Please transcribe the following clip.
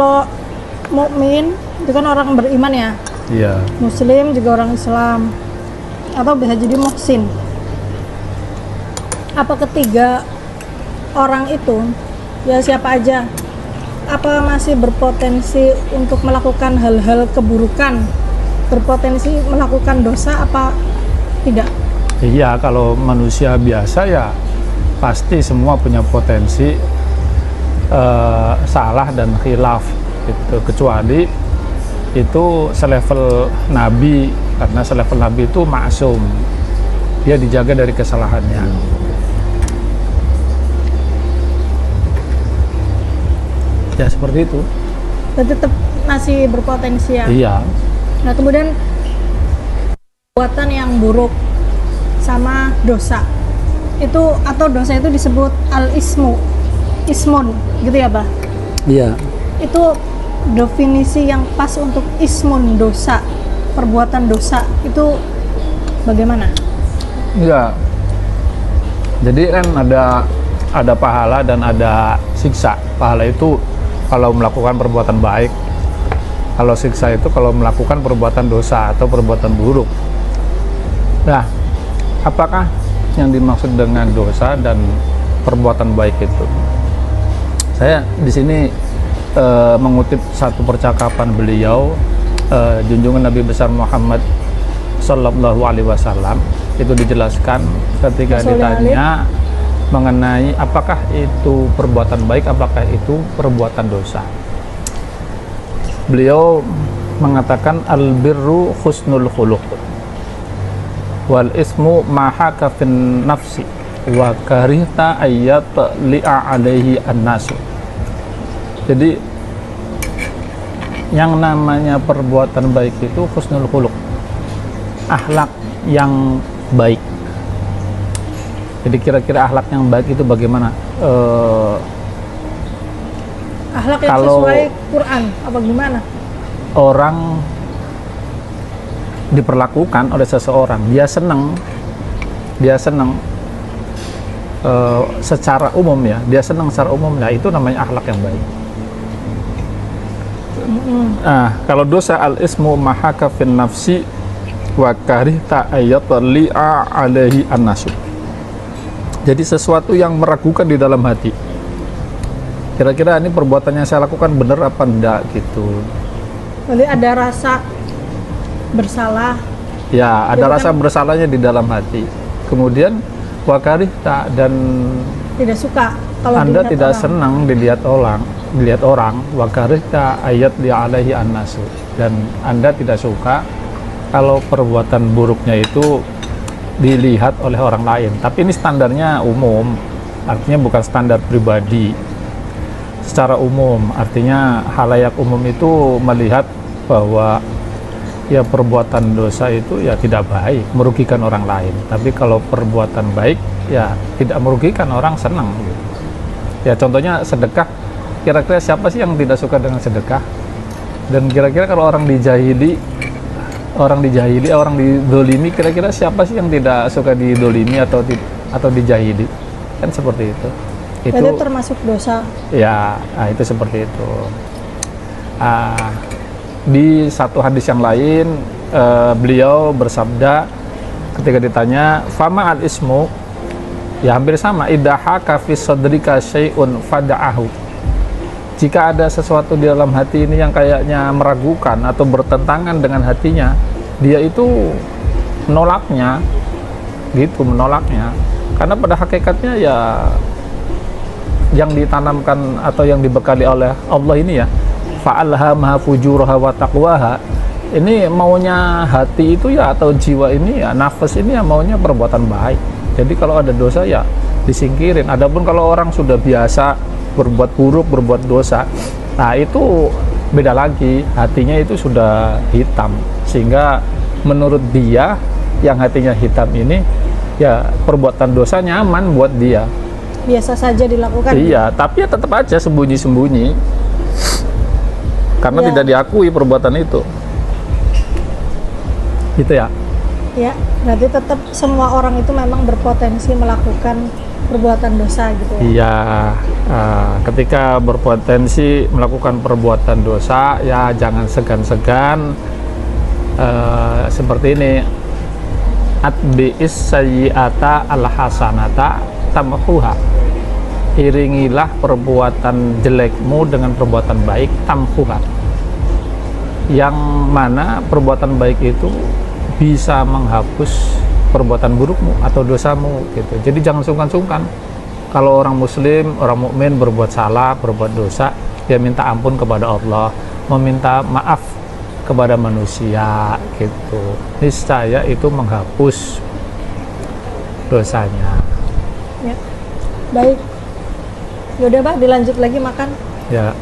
Kalau mukmin itu kan orang beriman ya. Iya. Muslim juga orang Islam. Atau bisa jadi muhsin. Apa ketiga orang itu ya siapa aja? Apa masih berpotensi untuk melakukan hal-hal keburukan? Berpotensi melakukan dosa apa tidak? Iya, kalau manusia biasa ya pasti semua punya potensi salah dan khilaf gitu, kecuali itu selevel nabi, karena selevel nabi itu maksum, dia dijaga dari kesalahannya. Ya seperti itu. Dan tetap masih berpotensi ya. Iya. Nah kemudian perbuatan yang buruk sama dosa itu, atau dosa itu disebut ismun gitu ya Bah? Iya. Itu definisi yang pas untuk ismun, dosa, perbuatan dosa itu bagaimana? Iya. Jadi kan ada pahala dan ada siksa. Pahala itu kalau melakukan perbuatan baik, kalau siksa itu kalau melakukan perbuatan dosa atau perbuatan buruk. Nah, apakah yang dimaksud dengan dosa dan perbuatan baik itu? Saya di sini mengutip satu percakapan beliau, junjungan Nabi besar Muhammad Sallallahu Alaihi Wasallam. Itu dijelaskan ketika ditanya mengenai apakah itu perbuatan baik, apakah itu perbuatan dosa. Beliau mengatakan al-birru husnul khuluq wal ismu mahaka fin nafsi wa karihta ayyat li'a alaihi an-nasu. Jadi yang namanya perbuatan baik itu husnul khuluq, akhlak yang baik. Jadi kira-kira akhlak yang baik itu bagaimana? Akhlak yang sesuai Quran apa gimana? Orang diperlakukan oleh seseorang, dia senang secara umum ya, dia senang secara umum, nah itu namanya akhlak yang baik. Nah, kalau dosa al-ismu mahaka fin nafsi wa karihta ayyatli'a alaihi an-nasu. Jadi sesuatu yang meragukan di dalam hati. Kira-kira ini perbuatan yang saya lakukan benar apa enggak gitu. Jadi ada rasa bersalah. Ya, ada jadi rasa bersalahnya di dalam hati. Kemudian wakarihta, dan tidak suka kalau Anda dilihat tidak orang. senang dilihat orang, wakarihta ayat li alaihi an-nasu, dan Anda tidak suka kalau perbuatan buruknya itu dilihat oleh orang lain. Tapi ini standarnya umum, artinya bukan standar pribadi. Secara umum, artinya halayak umum itu melihat bahwa ya perbuatan dosa itu ya tidak baik, merugikan orang lain. Tapi kalau perbuatan baik ya tidak merugikan, orang senang gitu. Ya contohnya sedekah, kira-kira siapa sih yang tidak suka dengan sedekah? Dan kira-kira kalau orang dijahili, orang didolimi, kira-kira siapa sih yang tidak suka didolimi atau dijahili? Kan seperti itu. Itu termasuk dosa. Ya, nah itu seperti itu. Di satu hadis yang lain, beliau bersabda ketika ditanya fama al ismu, ya hampir sama, idahaka fi sadrika syai'un fada'ahu. Jika ada sesuatu di dalam hati ini yang kayaknya meragukan atau bertentangan dengan hatinya, dia itu menolaknya, karena pada hakikatnya ya yang ditanamkan atau yang dibekali oleh Allah ini ya, fa'alhamaha fujuraha wa taqwaha, ini maunya hati itu ya, atau jiwa ini ya, nafas ini ya maunya perbuatan baik. Jadi kalau ada dosa ya disingkirin. Adapun kalau orang sudah biasa berbuat buruk, berbuat dosa, nah itu beda lagi, hatinya itu sudah hitam, sehingga menurut dia yang hatinya hitam ini ya perbuatan dosa nyaman buat dia, biasa saja dilakukan. Iya, tapi ya tetap aja sembunyi-sembunyi karena tidak diakui perbuatan itu, gitu ya. Ya, berarti tetap semua orang itu memang berpotensi melakukan perbuatan dosa gitu ya. Iya, ketika berpotensi melakukan perbuatan dosa, ya jangan segan-segan seperti ini. Atbi'is sayyi'ata al-hasanata tamhuha. Iringilah perbuatan jelekmu dengan perbuatan baik, tamhuha. Yang mana perbuatan baik itu bisa menghapus perbuatan burukmu atau dosamu gitu. Jadi jangan sungkan-sungkan. Kalau orang muslim, orang mukmin berbuat salah, berbuat dosa, dia minta ampun kepada Allah, meminta maaf kepada manusia gitu. Niscaya itu menghapus dosanya. Ya. Baik. Yaudah Pak, dilanjut lagi makan. Ya.